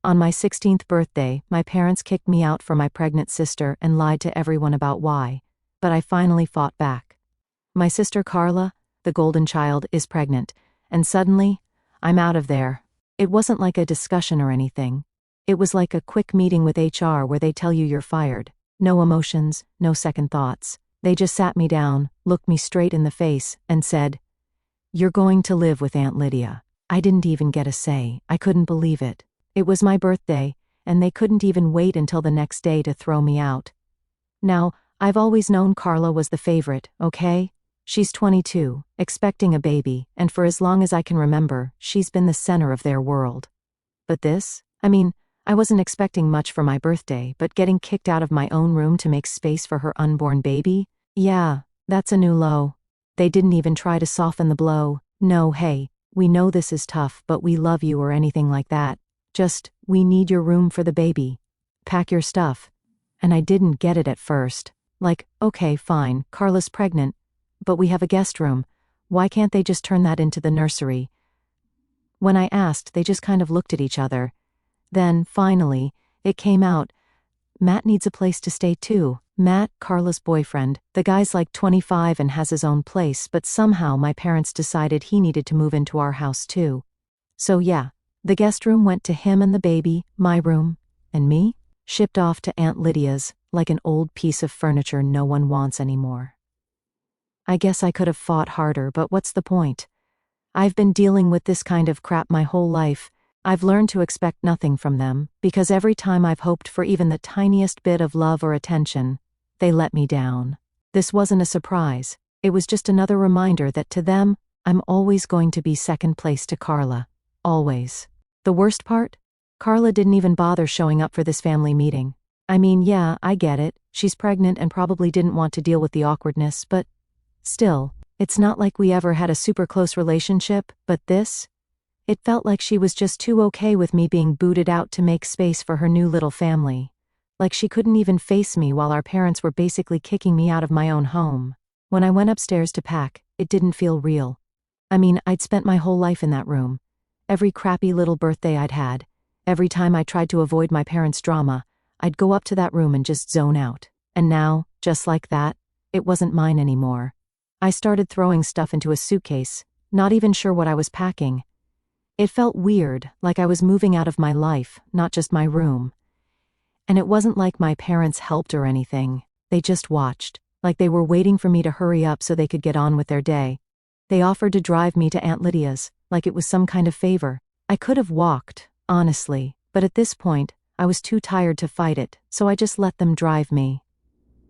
On my 16th birthday, my parents kicked me out for my pregnant sister and lied to everyone about why. But I finally fought back. My sister Carla, the golden child, is pregnant, and suddenly, I'm out of there. It wasn't like a discussion or anything. It was like a quick meeting with HR where they tell you you're fired. No emotions, no second thoughts. They just sat me down, looked me straight in the face, and said, "You're going to live with Aunt Lydia." I didn't even get a say. I couldn't believe it. It was my birthday, and they couldn't even wait until the next day to throw me out. Now, I've always known Carla was the favorite, okay? She's 22, expecting a baby, and for as long as I can remember, she's been the center of their world. But this? I wasn't expecting much for my birthday, but getting kicked out of my own room to make space for her unborn baby? Yeah, that's a new low. They didn't even try to soften the blow. No, hey, we know this is tough, but we love you or anything like that. Just, we need your room for the baby. Pack your stuff. And I didn't get it at first. Like, okay, fine, Carla's pregnant, but we have a guest room. Why can't they just turn that into the nursery? When I asked, they just kind of looked at each other. Then, finally, it came out. Matt needs a place to stay too. Matt, Carla's boyfriend, the guy's like 25 and has his own place, but somehow my parents decided he needed to move into our house too. So yeah, the guest room went to him and the baby, my room, and me, shipped off to Aunt Lydia's, like an old piece of furniture no one wants anymore. I guess I could have fought harder, but what's the point? I've been dealing with this kind of crap my whole life. I've learned to expect nothing from them, because every time I've hoped for even the tiniest bit of love or attention, they let me down. This wasn't a surprise. It was just another reminder that to them, I'm always going to be second place to Carla. Always. The worst part? Carla didn't even bother showing up for this family meeting. Yeah, I get it. She's pregnant and probably didn't want to deal with the awkwardness, but still, it's not like we ever had a super close relationship, but this? It felt like she was just too okay with me being booted out to make space for her new little family. Like she couldn't even face me while our parents were basically kicking me out of my own home. When I went upstairs to pack, it didn't feel real. I'd spent my whole life in that room. Every crappy little birthday I'd had, every time I tried to avoid my parents' drama, I'd go up to that room and just zone out. And now, just like that, it wasn't mine anymore. I started throwing stuff into a suitcase, not even sure what I was packing. It felt weird, like I was moving out of my life, not just my room. And it wasn't like my parents helped or anything. They just watched, like they were waiting for me to hurry up so they could get on with their day. They offered to drive me to Aunt Lydia's, like it was some kind of favor. I could have walked, honestly, but at this point, I was too tired to fight it, so I just let them drive me.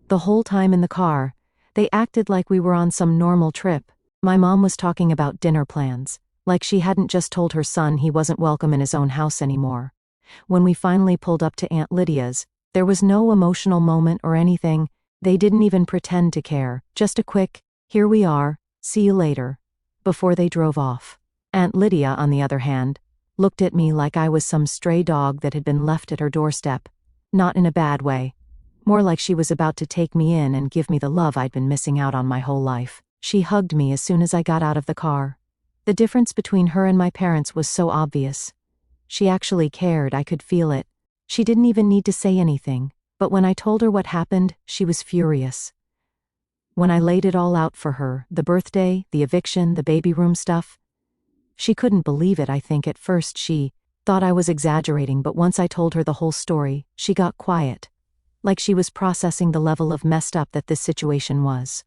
The whole time in the car, they acted like we were on some normal trip. My mom was talking about dinner plans, like she hadn't just told her son he wasn't welcome in his own house anymore. When we finally pulled up to Aunt Lydia's, there was no emotional moment or anything. They didn't even pretend to care, just a quick, "Here we are, see you later," before they drove off. Aunt Lydia, on the other hand, looked at me like I was some stray dog that had been left at her doorstep. Not in a bad way. More like she was about to take me in and give me the love I'd been missing out on my whole life. She hugged me as soon as I got out of the car. The difference between her and my parents was so obvious. She actually cared, I could feel it. She didn't even need to say anything, but when I told her what happened, she was furious. When I laid it all out for her, the birthday, the eviction, the baby room stuff, she couldn't believe it. I think at first she thought I was exaggerating, but once I told her the whole story, she got quiet. Like she was processing the level of messed up that this situation was.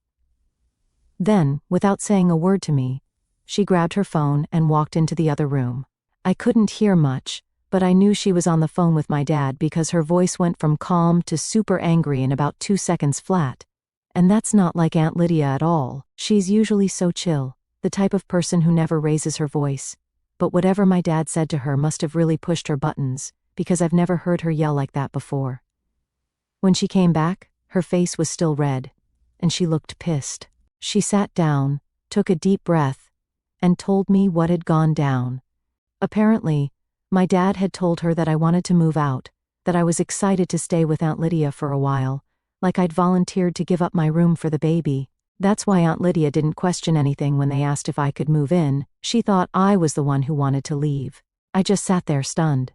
Then, without saying a word to me, she grabbed her phone and walked into the other room. I couldn't hear much, but I knew she was on the phone with my dad because her voice went from calm to super angry in about 2 seconds flat. And that's not like Aunt Lydia at all. She's usually so chill, the type of person who never raises her voice. But whatever my dad said to her must have really pushed her buttons, because I've never heard her yell like that before. When she came back, her face was still red, and she looked pissed. She sat down, took a deep breath, and told me what had gone down. Apparently, my dad had told her that I wanted to move out, that I was excited to stay with Aunt Lydia for a while, like I'd volunteered to give up my room for the baby. That's why Aunt Lydia didn't question anything when they asked if I could move in. She thought I was the one who wanted to leave. I just sat there stunned.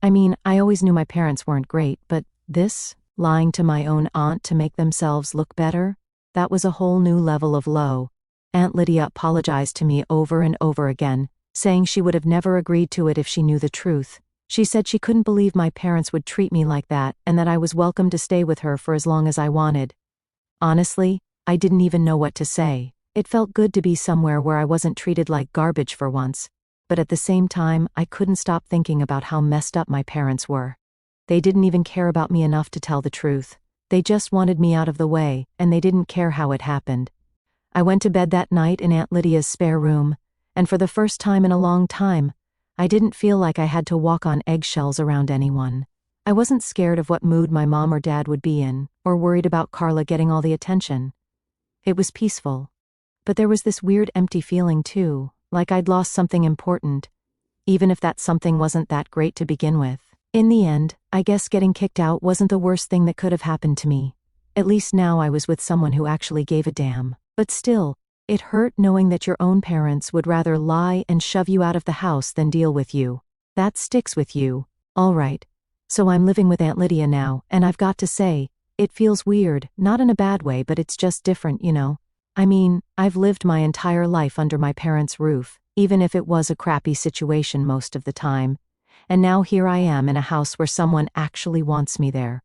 I mean, I always knew my parents weren't great, but this, lying to my own aunt to make themselves look better, that was a whole new level of low. Aunt Lydia apologized to me over and over again, saying she would have never agreed to it if she knew the truth. She said she couldn't believe my parents would treat me like that and that I was welcome to stay with her for as long as I wanted. Honestly, I didn't even know what to say. It felt good to be somewhere where I wasn't treated like garbage for once. But at the same time, I couldn't stop thinking about how messed up my parents were. They didn't even care about me enough to tell the truth. They just wanted me out of the way, and they didn't care how it happened. I went to bed that night in Aunt Lydia's spare room, and for the first time in a long time, I didn't feel like I had to walk on eggshells around anyone. I wasn't scared of what mood my mom or dad would be in, or worried about Carla getting all the attention. It was peaceful. But there was this weird empty feeling too, like I'd lost something important, even if that something wasn't that great to begin with. In the end, I guess getting kicked out wasn't the worst thing that could have happened to me. At least now I was with someone who actually gave a damn. But still, it hurt knowing that your own parents would rather lie and shove you out of the house than deal with you. That sticks with you. All right. So I'm living with Aunt Lydia now, and I've got to say, it feels weird, not in a bad way, but it's just different, you know? I mean, I've lived my entire life under my parents' roof, even if it was a crappy situation most of the time. And now here I am in a house where someone actually wants me there.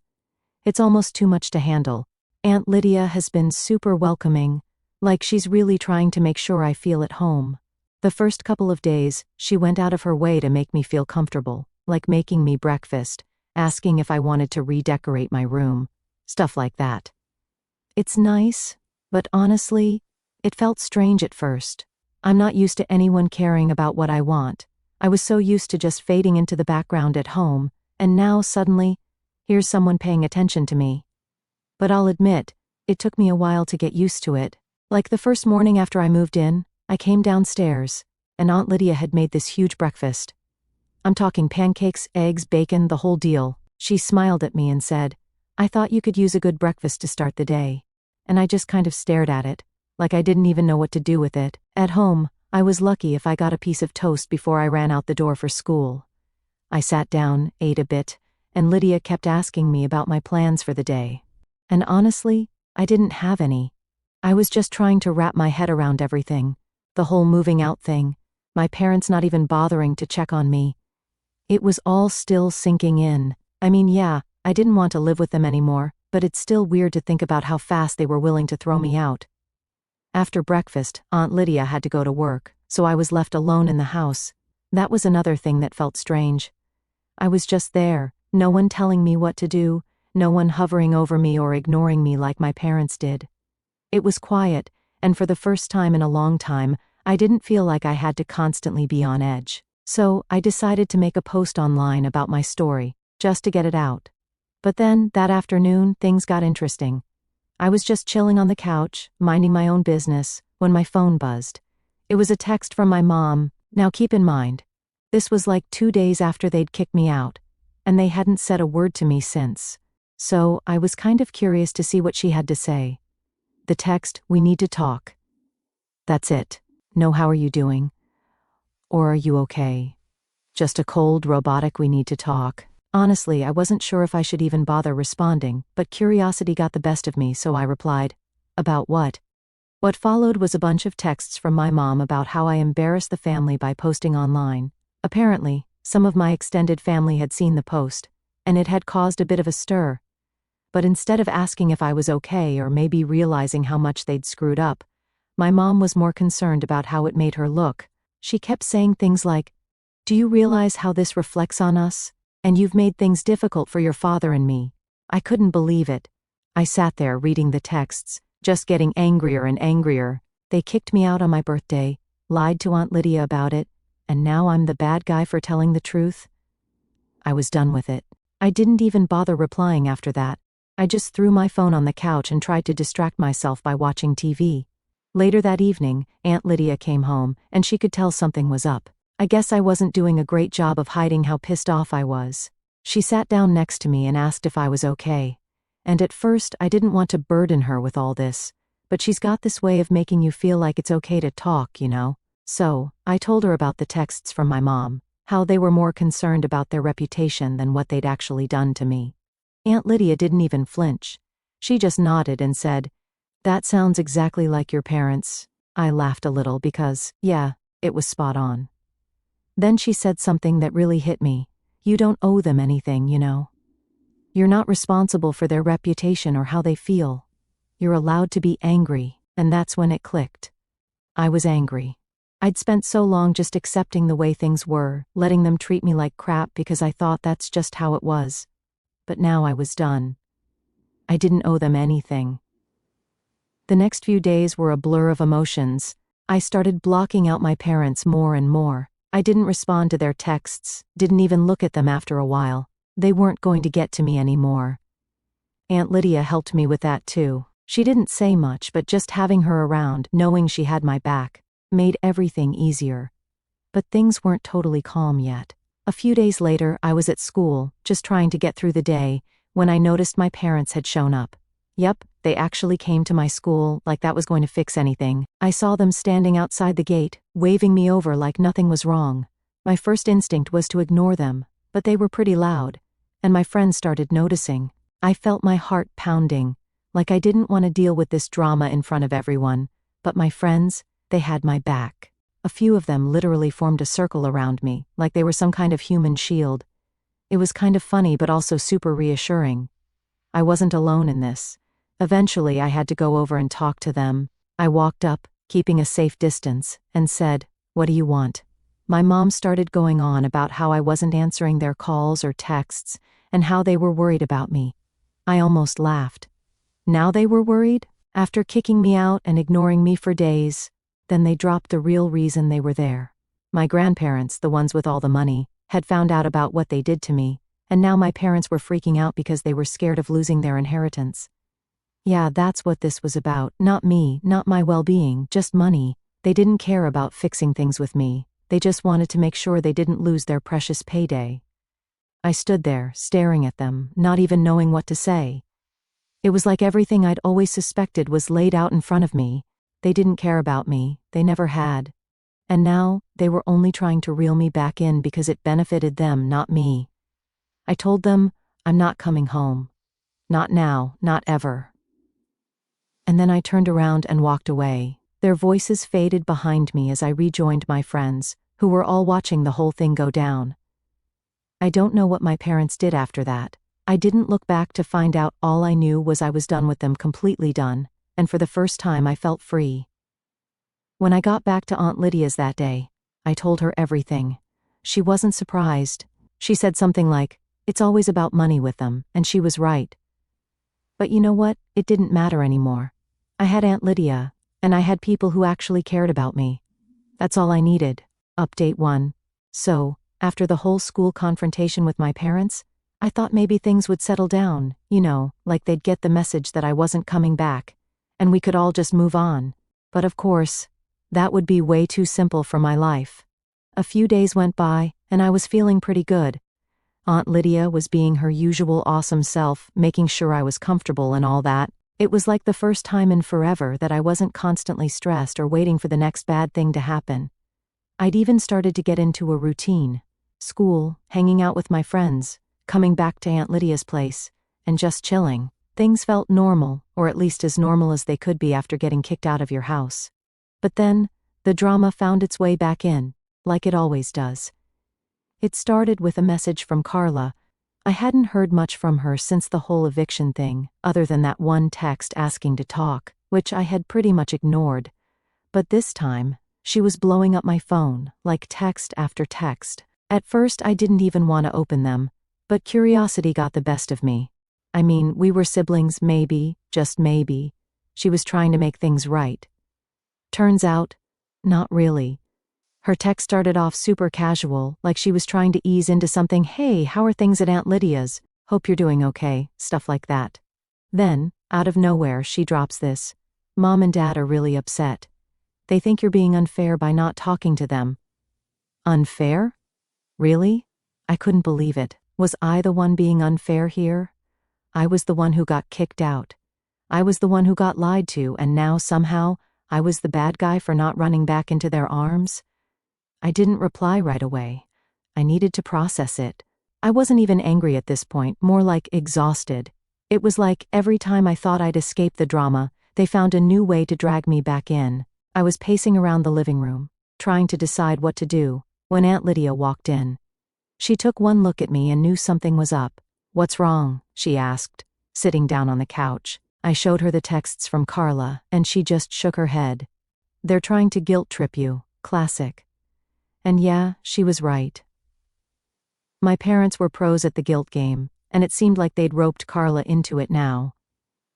It's almost too much to handle. Aunt Lydia has been super welcoming, like she's really trying to make sure I feel at home. The first couple of days, she went out of her way to make me feel comfortable, like making me breakfast, asking if I wanted to redecorate my room, stuff like that. It's nice, but honestly, it felt strange at first. I'm not used to anyone caring about what I want. I was so used to just fading into the background at home, and now suddenly, here's someone paying attention to me. But I'll admit, it took me a while to get used to it. Like the first morning after I moved in, I came downstairs, and Aunt Lydia had made this huge breakfast. I'm talking pancakes, eggs, bacon, the whole deal. She smiled at me and said, "I thought you could use a good breakfast to start the day." And I just kind of stared at it, like I didn't even know what to do with it. At home, I was lucky if I got a piece of toast before I ran out the door for school. I sat down, ate a bit, and Lydia kept asking me about my plans for the day. And honestly, I didn't have any. I was just trying to wrap my head around everything. The whole moving out thing, my parents not even bothering to check on me. It was all still sinking in. I mean, yeah, I didn't want to live with them anymore, but it's still weird to think about how fast they were willing to throw me out. After breakfast, Aunt Lydia had to go to work, so I was left alone in the house. That was another thing that felt strange. I was just there, no one telling me what to do, no one hovering over me or ignoring me like my parents did. It was quiet, and for the first time in a long time, I didn't feel like I had to constantly be on edge. So, I decided to make a post online about my story, just to get it out. But then, that afternoon, things got interesting. I was just chilling on the couch, minding my own business, when my phone buzzed. It was a text from my mom. Now keep in mind, this was like 2 days after they'd kicked me out, and they hadn't said a word to me since. So, I was kind of curious to see what she had to say. The text, "We need to talk." That's it. No how are you doing? Or are you okay? Just a cold, robotic "we need to talk." Honestly, I wasn't sure if I should even bother responding, but curiosity got the best of me, so I replied, "About what?" What followed was a bunch of texts from my mom about how I embarrassed the family by posting online. Apparently, some of my extended family had seen the post, and it had caused a bit of a stir. But instead of asking if I was okay or maybe realizing how much they'd screwed up, my mom was more concerned about how it made her look. She kept saying things like, "Do you realize how this reflects on us? And you've made things difficult for your father and me." I couldn't believe it. I sat there reading the texts, just getting angrier and angrier. They kicked me out on my birthday, lied to Aunt Lydia about it, and now I'm the bad guy for telling the truth? I was done with it. I didn't even bother replying after that. I just threw my phone on the couch and tried to distract myself by watching TV. Later that evening, Aunt Lydia came home, and she could tell something was up. I guess I wasn't doing a great job of hiding how pissed off I was. She sat down next to me and asked if I was okay. And at first, I didn't want to burden her with all this, but she's got this way of making you feel like it's okay to talk, you know? So, I told her about the texts from my mom, how they were more concerned about their reputation than what they'd actually done to me. Aunt Lydia didn't even flinch. She just nodded and said, "That sounds exactly like your parents." I laughed a little because, yeah, it was spot on. Then she said something that really hit me. "You don't owe them anything, you know. You're not responsible for their reputation or how they feel. You're allowed to be angry," and that's when it clicked. I was angry. I'd spent so long just accepting the way things were, letting them treat me like crap because I thought that's just how it was. But now I was done. I didn't owe them anything. The next few days were a blur of emotions. I started blocking out my parents more and more. I didn't respond to their texts, didn't even look at them after a while. They weren't going to get to me anymore. Aunt Lydia helped me with that too. She didn't say much, but just having her around, knowing she had my back, made everything easier. But things weren't totally calm yet. A few days later, I was at school, just trying to get through the day, when I noticed my parents had shown up. Yep, they actually came to my school, like that was going to fix anything. I saw them standing outside the gate, waving me over like nothing was wrong. My first instinct was to ignore them, but they were pretty loud, and my friends started noticing. I felt my heart pounding, like I didn't want to deal with this drama in front of everyone, but my friends, they had my back. A few of them literally formed a circle around me, like they were some kind of human shield. It was kind of funny but also super reassuring. I wasn't alone in this. Eventually I had to go over and talk to them. I walked up, keeping a safe distance, and said, "What do you want?" My mom started going on about how I wasn't answering their calls or texts, and how they were worried about me. I almost laughed. Now they were worried? After kicking me out and ignoring me for days? Then they dropped the real reason they were there. My grandparents, the ones with all the money, had found out about what they did to me, and now my parents were freaking out because they were scared of losing their inheritance. Yeah, that's what this was about. Not me, not my well-being, just money. They didn't care about fixing things with me. They just wanted to make sure they didn't lose their precious payday. I stood there, staring at them, not even knowing what to say. It was like everything I'd always suspected was laid out in front of me. They didn't care about me. They never had. And now, they were only trying to reel me back in because it benefited them, not me. I told them, I'm not coming home. Not now, not ever. And then I turned around and walked away. Their voices faded behind me as I rejoined my friends, who were all watching the whole thing go down. I don't know what my parents did after that. I didn't look back to find out. All I knew was I was done with them, completely done, and for the first time I felt free. When I got back to Aunt Lydia's that day, I told her everything. She wasn't surprised. She said something like, "It's always about money with them," and she was right. But you know what? It didn't matter anymore. I had Aunt Lydia, and I had people who actually cared about me. That's all I needed. Update 1. So, after the whole school confrontation with my parents, I thought maybe things would settle down, you know, like they'd get the message that I wasn't coming back, and we could all just move on. But of course, that would be way too simple for my life. A few days went by, and I was feeling pretty good. Aunt Lydia was being her usual awesome self, making sure I was comfortable and all that. It was like the first time in forever that I wasn't constantly stressed or waiting for the next bad thing to happen. I'd even started to get into a routine. School, hanging out with my friends, coming back to Aunt Lydia's place, and just chilling. Things felt normal, or at least as normal as they could be after getting kicked out of your house. But then, the drama found its way back in, like it always does. It started with a message from Carla. I hadn't heard much from her since the whole eviction thing, other than that one text asking to talk, which I had pretty much ignored. But this time, she was blowing up my phone, like text after text. At first I didn't even want to open them, but curiosity got the best of me. I mean, we were siblings, maybe, just maybe. She was trying to make things right. Turns out, not really. Her text started off super casual, like she was trying to ease into something. "Hey, how are things at Aunt Lydia's? Hope you're doing okay," stuff like that. Then, out of nowhere, she drops this. "Mom and Dad are really upset. They think you're being unfair by not talking to them." Unfair? Really? I couldn't believe it. Was I the one being unfair here? I was the one who got kicked out. I was the one who got lied to, and now somehow, I was the bad guy for not running back into their arms? I didn't reply right away. I needed to process it. I wasn't even angry at this point, more like exhausted. It was like every time I thought I'd escape the drama, they found a new way to drag me back in. I was pacing around the living room, trying to decide what to do, when Aunt Lydia walked in. She took one look at me and knew something was up. "What's wrong?" she asked, sitting down on the couch. I showed her the texts from Carla, and she just shook her head. "They're trying to guilt trip you. Classic." And yeah, she was right. My parents were pros at the guilt game, and it seemed like they'd roped Carla into it now.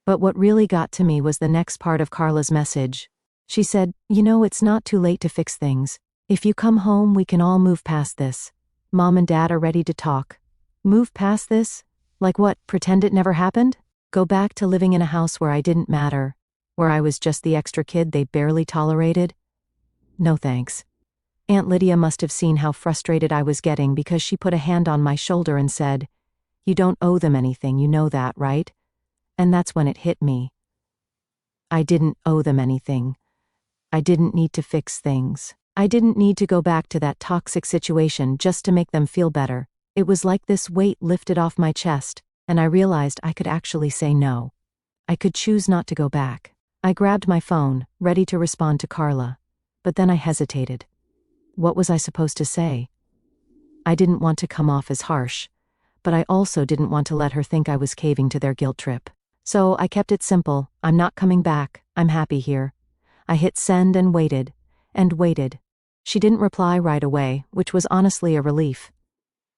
But what really got to me was the next part of Carla's message. She said, "You know, it's not too late to fix things. If you come home, we can all move past this. Mom and Dad are ready to talk." Move past this? Like what, pretend it never happened? Go back to living in a house where I didn't matter? Where I was just the extra kid they barely tolerated? No thanks. Aunt Lydia must have seen how frustrated I was getting because she put a hand on my shoulder and said, "You don't owe them anything, you know that, right?" And that's when it hit me. I didn't owe them anything. I didn't need to fix things. I didn't need to go back to that toxic situation just to make them feel better. It was like this weight lifted off my chest, and I realized I could actually say no. I could choose not to go back. I grabbed my phone, ready to respond to Carla. But then I hesitated. What was I supposed to say? I didn't want to come off as harsh, but I also didn't want to let her think I was caving to their guilt trip. So I kept it simple. "I'm not coming back. I'm happy here." I hit send and waited. And waited. She didn't reply right away, which was honestly a relief.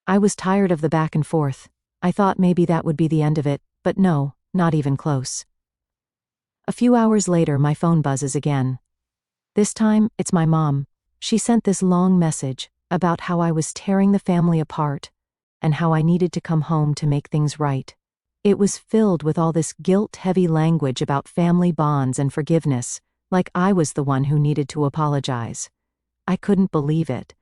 I was tired of the back and forth. I thought maybe that would be the end of it, but no, not even close. A few hours later, my phone buzzes again. This time, it's my mom. She sent this long message about how I was tearing the family apart and how I needed to come home to make things right. It was filled with all this guilt-heavy language about family bonds and forgiveness, like I was the one who needed to apologize. I couldn't believe it.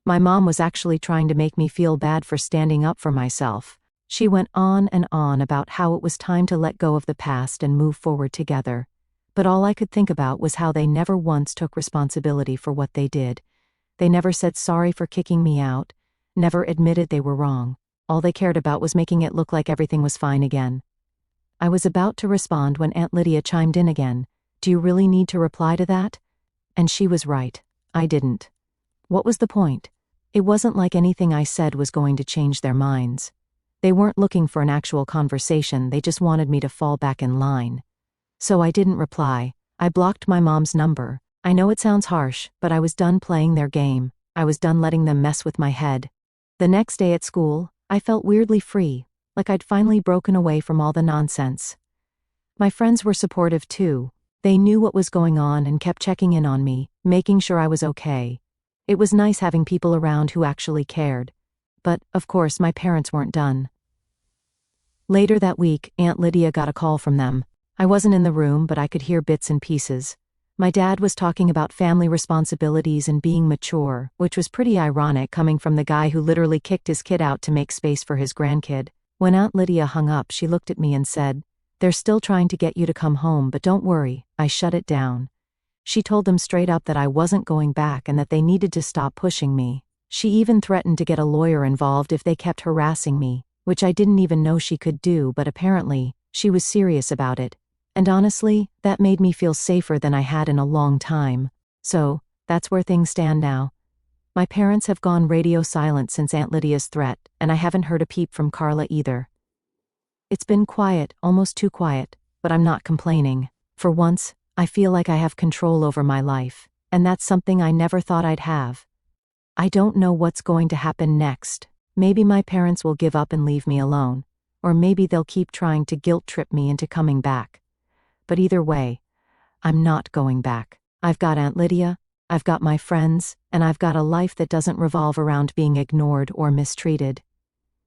My mom was actually trying to make me feel bad for standing up for myself. She went on and on about how it was time to let go of the past and move forward together. But all I could think about was how they never once took responsibility for what they did. They never said sorry for kicking me out, never admitted they were wrong. All they cared about was making it look like everything was fine again. I was about to respond when Aunt Lydia chimed in again. "Do you really need to reply to that?" And she was right. I didn't. What was the point? It wasn't like anything I said was going to change their minds. They weren't looking for an actual conversation, they just wanted me to fall back in line. So I didn't reply. I blocked my mom's number. I know it sounds harsh, but I was done playing their game. I was done letting them mess with my head. The next day at school, I felt weirdly free, like I'd finally broken away from all the nonsense. My friends were supportive too. They knew what was going on and kept checking in on me, making sure I was okay. It was nice having people around who actually cared. But, of course, my parents weren't done. Later that week, Aunt Lydia got a call from them. I wasn't in the room, but I could hear bits and pieces. My dad was talking about family responsibilities and being mature, which was pretty ironic coming from the guy who literally kicked his kid out to make space for his grandkid. When Aunt Lydia hung up, she looked at me and said, "They're still trying to get you to come home, but don't worry, I shut it down." She told them straight up that I wasn't going back and that they needed to stop pushing me. She even threatened to get a lawyer involved if they kept harassing me, which I didn't even know she could do, but apparently, she was serious about it. And honestly, that made me feel safer than I had in a long time. So, that's where things stand now. My parents have gone radio silent since Aunt Lydia's threat, and I haven't heard a peep from Carla either. It's been quiet, almost too quiet, but I'm not complaining. For once, I feel like I have control over my life, and that's something I never thought I'd have. I don't know what's going to happen next. Maybe my parents will give up and leave me alone, or maybe they'll keep trying to guilt trip me into coming back. But either way, I'm not going back. I've got Aunt Lydia, I've got my friends, and I've got a life that doesn't revolve around being ignored or mistreated.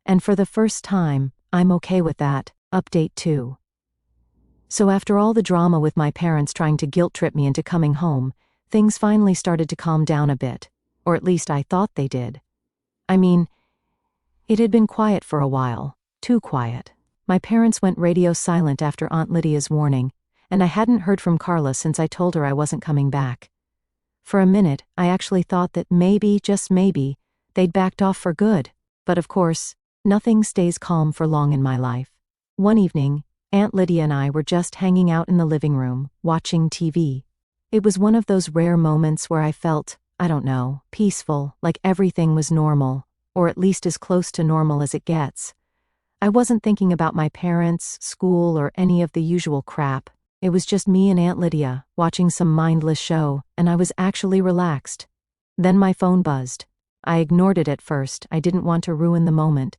And for the first time, I'm okay with that. Update 2. So after all the drama with my parents trying to guilt trip me into coming home, things finally started to calm down a bit. Or at least I thought they did. I mean, it had been quiet for a while. Too quiet. My parents went radio silent after Aunt Lydia's warning, and I hadn't heard from Carla since I told her I wasn't coming back. For a minute, I actually thought that maybe, just maybe, They'd backed off for good. But of course, nothing stays calm for long in my life. One evening, Aunt Lydia and I were just hanging out in the living room, watching TV. It was one of those rare moments where I felt, I don't know, peaceful, like everything was normal, or at least as close to normal as it gets. I wasn't thinking about my parents, school, or any of the usual crap. It was just me and Aunt Lydia, watching some mindless show, and I was actually relaxed. Then my phone buzzed. I ignored it at first, I didn't want to ruin the moment.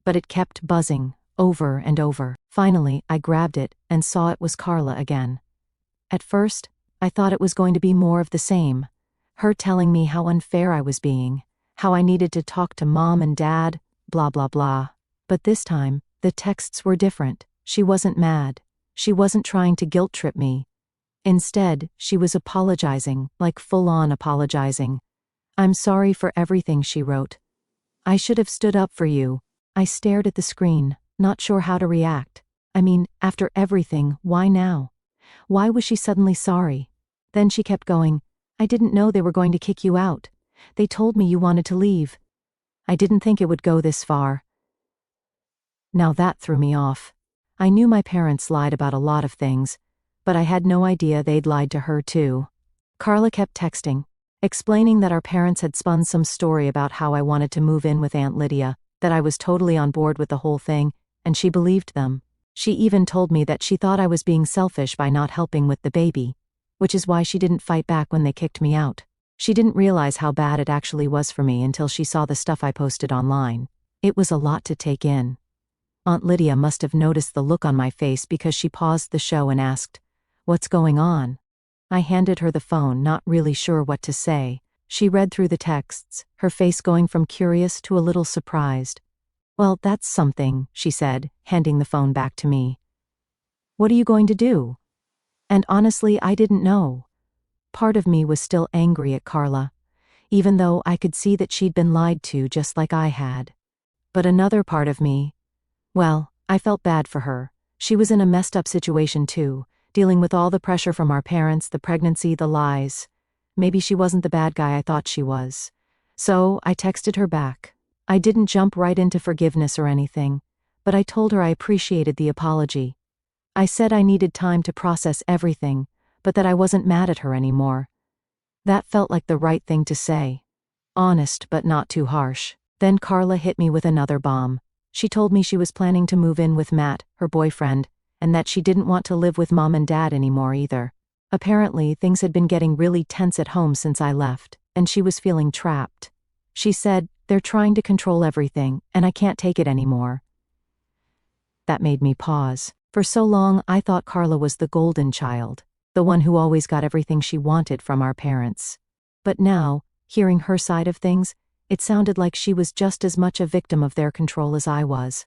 But it kept buzzing, over and over. Finally, I grabbed it, and saw it was Carla again. At first, I thought it was going to be more of the same. Her telling me how unfair I was being, how I needed to talk to Mom and Dad, blah blah blah. But this time, the texts were different. She wasn't mad. She wasn't trying to guilt trip me. Instead, she was apologizing, like full-on apologizing. "I'm sorry for everything," she wrote. "I should have stood up for you." I stared at the screen, not sure how to react. I mean, after everything, why now? Why was she suddenly sorry? Then she kept going, "I didn't know they were going to kick you out. They told me you wanted to leave. I didn't think it would go this far." Now that threw me off. I knew my parents lied about a lot of things, but I had no idea they'd lied to her too. Carla kept texting, explaining that our parents had spun some story about how I wanted to move in with Aunt Lydia, that I was totally on board with the whole thing, and she believed them. She even told me that she thought I was being selfish by not helping with the baby, which is why she didn't fight back when they kicked me out. She didn't realize how bad it actually was for me until she saw the stuff I posted online. It was a lot to take in. Aunt Lydia must have noticed the look on my face because she paused the show and asked, "What's going on?" I handed her the phone, not really sure what to say. She read through the texts, her face going from curious to a little surprised. "Well, that's something," she said, handing the phone back to me. "What are you going to do?" And honestly, I didn't know. Part of me was still angry at Carla, even though I could see that she'd been lied to just like I had. But another part of me, well, I felt bad for her. She was in a messed up situation too, dealing with all the pressure from our parents, the pregnancy, the lies. Maybe she wasn't the bad guy I thought she was. So I texted her back. I didn't jump right into forgiveness or anything, but I told her I appreciated the apology. I said I needed time to process everything, but that I wasn't mad at her anymore. That felt like the right thing to say. Honest but not too harsh. Then Carla hit me with another bomb. She told me she was planning to move in with Matt, her boyfriend, and that she didn't want to live with Mom and Dad anymore either. Apparently, things had been getting really tense at home since I left, and she was feeling trapped. She said, "They're trying to control everything, and I can't take it anymore." That made me pause. For so long, I thought Carla was the golden child, the one who always got everything she wanted from our parents. But now, hearing her side of things, it sounded like she was just as much a victim of their control as I was.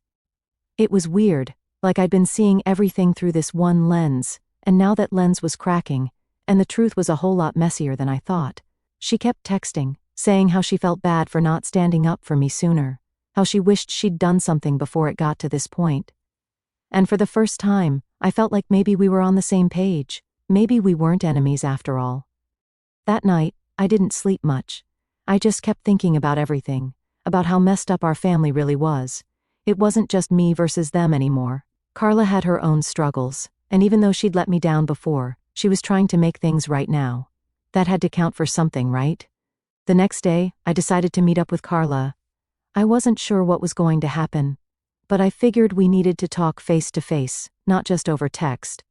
It was weird, like I'd been seeing everything through this one lens, and now that lens was cracking, and the truth was a whole lot messier than I thought. She kept texting, saying how she felt bad for not standing up for me sooner, how she wished she'd done something before it got to this point. And for the first time, I felt like maybe we were on the same page. Maybe we weren't enemies after all. That night, I didn't sleep much. I just kept thinking about everything, about how messed up our family really was. It wasn't just me versus them anymore. Carla had her own struggles, and even though she'd let me down before, she was trying to make things right now. That had to count for something, right? The next day, I decided to meet up with Carla. I wasn't sure what was going to happen, but I figured we needed to talk face to face, not just over text.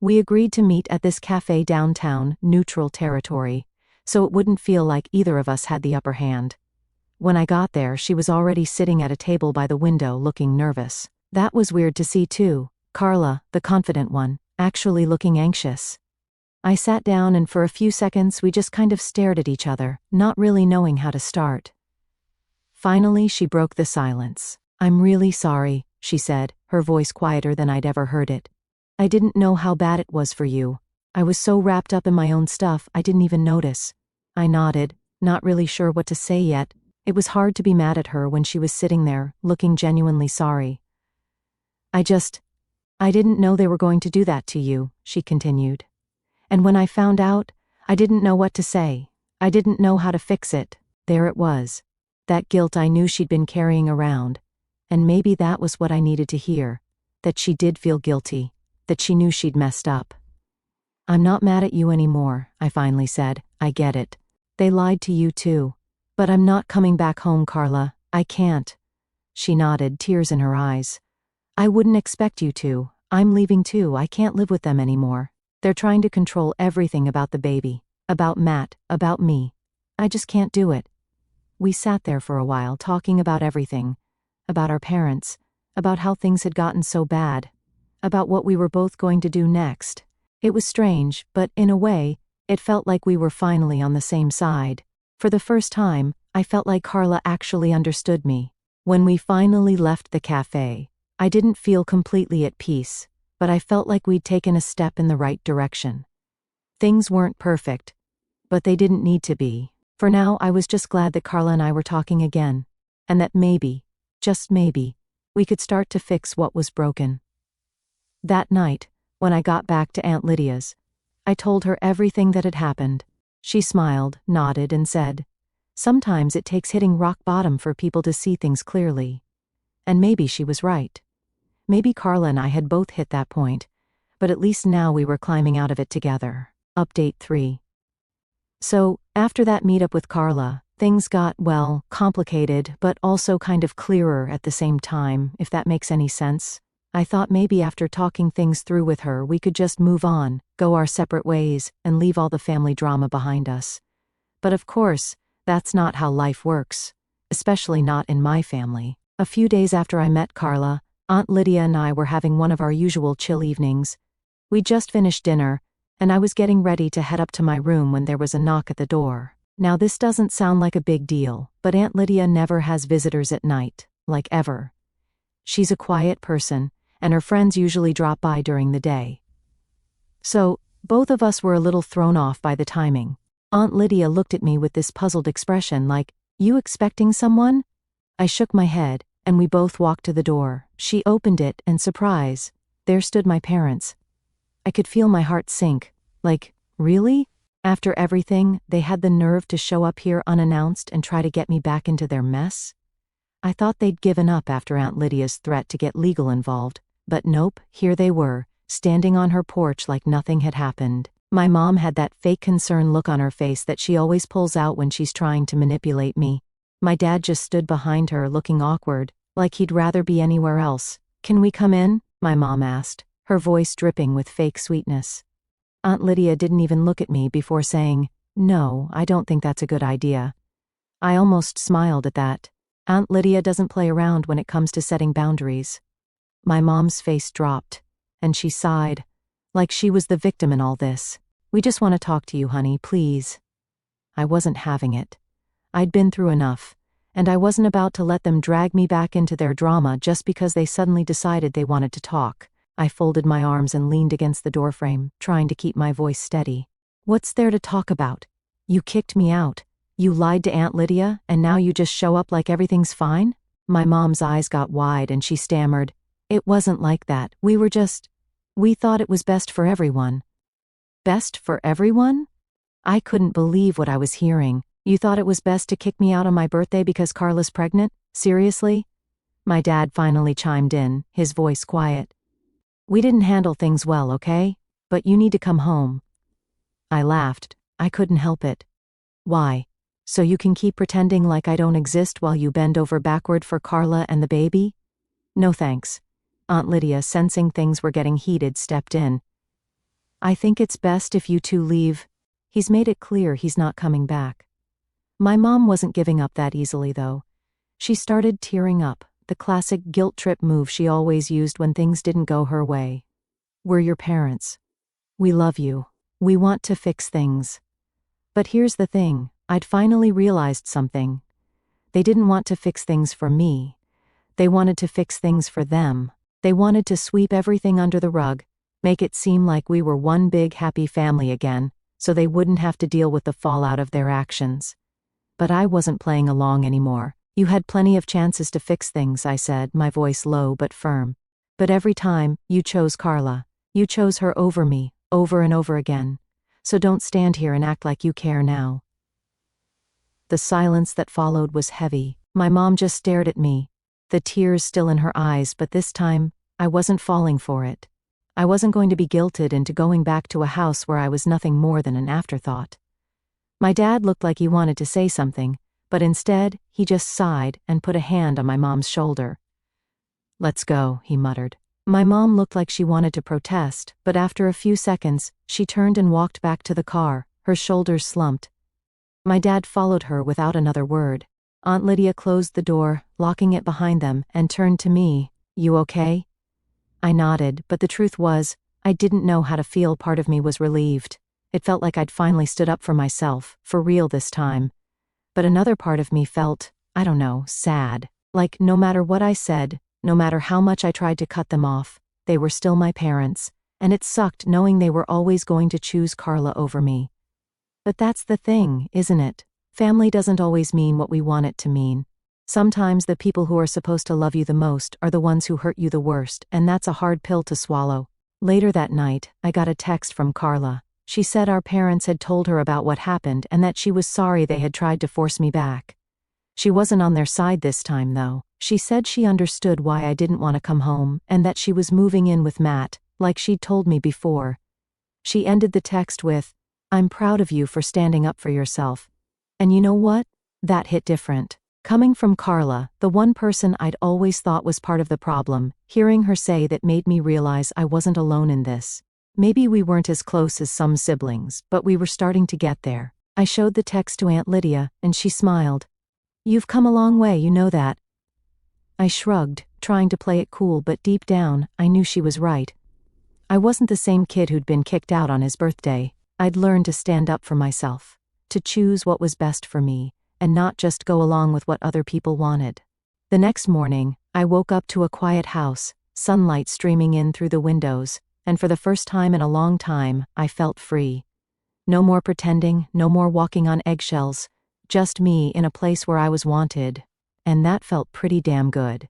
We agreed to meet at this cafe downtown, neutral territory, so it wouldn't feel like either of us had the upper hand. When I got there, she was already sitting at a table by the window looking nervous. That was weird to see too. Carla, the confident one, actually looking anxious. I sat down and for a few seconds we just kind of stared at each other, not really knowing how to start. Finally, she broke the silence. "I'm really sorry," she said, her voice quieter than I'd ever heard it. "I didn't know how bad it was for you. I was so wrapped up in my own stuff I didn't even notice." I nodded, not really sure what to say yet. It was hard to be mad at her when she was sitting there, looking genuinely sorry. I didn't know they were going to do that to you," she continued. "And when I found out, I didn't know what to say. I didn't know how to fix it. There it was. That guilt I knew she'd been carrying around. And maybe that was what I needed to hear. That she did feel guilty. That she knew she'd messed up. "I'm not mad at you anymore," I finally said. "I get it. They lied to you too. But I'm not coming back home, Carla. I can't." She nodded, tears in her eyes. "I wouldn't expect you to. I'm leaving too. I can't live with them anymore. They're trying to control everything about the baby. About Matt, about me. I just can't do it." We sat there for a while talking about everything. About our parents. About how things had gotten so bad. About what we were both going to do next. It was strange, but in a way, it felt like we were finally on the same side. For the first time, I felt like Carla actually understood me. When we finally left the cafe, I didn't feel completely at peace, but I felt like we'd taken a step in the right direction. Things weren't perfect, but they didn't need to be. For now, I was just glad that Carla and I were talking again, and that maybe, just maybe, we could start to fix what was broken. That night, when I got back to Aunt Lydia's, I told her everything that had happened. She smiled, nodded, and said, "Sometimes it takes hitting rock bottom for people to see things clearly." And maybe she was right. Maybe Carla and I had both hit that point, but at least now we were climbing out of it together. Update 3. So, after that meetup with Carla, things got, well, complicated, but also kind of clearer at the same time, if that makes any sense. I thought maybe after talking things through with her we could just move on, go our separate ways, and leave all the family drama behind us. But of course, that's not how life works. Especially not in my family. A few days after I met Carla, Aunt Lydia and I were having one of our usual chill evenings. We'd just finished dinner, and I was getting ready to head up to my room when there was a knock at the door. Now this doesn't sound like a big deal, but Aunt Lydia never has visitors at night, like ever. She's a quiet person, and her friends usually drop by during the day. So, both of us were a little thrown off by the timing. Aunt Lydia looked at me with this puzzled expression like, "You expecting someone?" I shook my head, and we both walked to the door. She opened it, and surprise, there stood my parents. I could feel my heart sink. Like, really? After everything, they had the nerve to show up here unannounced and try to get me back into their mess? I thought they'd given up after Aunt Lydia's threat to get legal involved. But nope, here they were, standing on her porch like nothing had happened. My mom had that fake concern look on her face that she always pulls out when she's trying to manipulate me. My dad just stood behind her looking awkward, like he'd rather be anywhere else. "Can we come in?" my mom asked, her voice dripping with fake sweetness. Aunt Lydia didn't even look at me before saying, "No, I don't think that's a good idea." I almost smiled at that. Aunt Lydia doesn't play around when it comes to setting boundaries. My mom's face dropped, and she sighed, like she was the victim in all this. "We just want to talk to you, honey, please." I wasn't having it. I'd been through enough, and I wasn't about to let them drag me back into their drama just because they suddenly decided they wanted to talk. I folded my arms and leaned against the doorframe, trying to keep my voice steady. "What's there to talk about? You kicked me out. You lied to Aunt Lydia, and now you just show up like everything's fine?" My mom's eyes got wide and she stammered, "It wasn't like that. We thought it was best for everyone." Best for everyone? I couldn't believe what I was hearing. "You thought it was best to kick me out on my birthday because Carla's pregnant? Seriously?" My dad finally chimed in, his voice quiet. "We didn't handle things well, okay? But you need to come home." I laughed. I couldn't help it. "Why? So you can keep pretending like I don't exist while you bend over backward for Carla and the baby?" "No thanks." Aunt Lydia, sensing things were getting heated, stepped in. "I think it's best if you two leave. He's made it clear he's not coming back." My mom wasn't giving up that easily, though. She started tearing up, the classic guilt trip move she always used when things didn't go her way. "We're your parents. We love you. We want to fix things. But here's the thing, I'd finally realized something. They didn't want to fix things for me. They wanted to fix things for them. They wanted to sweep everything under the rug, make it seem like we were one big happy family again, so they wouldn't have to deal with the fallout of their actions. But I wasn't playing along anymore. "You had plenty of chances to fix things," I said, my voice low but firm. "But every time, you chose Carla. You chose her over me, over and over again. So don't stand here and act like you care now." The silence that followed was heavy. My mom just stared at me, the tears still in her eyes, but this time, I wasn't falling for it. I wasn't going to be guilted into going back to a house where I was nothing more than an afterthought. My dad looked like he wanted to say something, but instead, he just sighed and put a hand on my mom's shoulder. "Let's go," he muttered. My mom looked like she wanted to protest, but after a few seconds, she turned and walked back to the car, her shoulders slumped. My dad followed her without another word. Aunt Lydia closed the door, locking it behind them, and turned to me. "You okay?" I nodded, but the truth was, I didn't know how to feel. Part of me was relieved. It felt like I'd finally stood up for myself, for real this time. But another part of me felt, I don't know, sad. Like no matter what I said, no matter how much I tried to cut them off, they were still my parents, and it sucked knowing they were always going to choose Carla over me. But that's the thing, isn't it? Family doesn't always mean what we want it to mean. Sometimes the people who are supposed to love you the most are the ones who hurt you the worst, and that's a hard pill to swallow. Later that night, I got a text from Carla. She said our parents had told her about what happened and that she was sorry they had tried to force me back. She wasn't on their side this time, though. She said she understood why I didn't want to come home and that she was moving in with Matt, like she'd told me before. She ended the text with, "I'm proud of you for standing up for yourself." And you know what? That hit different. Coming from Carla, the one person I'd always thought was part of the problem, hearing her say that made me realize I wasn't alone in this. Maybe we weren't as close as some siblings, but we were starting to get there. I showed the text to Aunt Lydia, and she smiled. "You've come a long way, you know that." I shrugged, trying to play it cool, but deep down, I knew she was right. I wasn't the same kid who'd been kicked out on his birthday. I'd learned to stand up for myself, to choose what was best for me, and not just go along with what other people wanted. The next morning, I woke up to a quiet house, sunlight streaming in through the windows, and for the first time in a long time, I felt free. No more pretending, no more walking on eggshells, just me in a place where I was wanted, and that felt pretty damn good.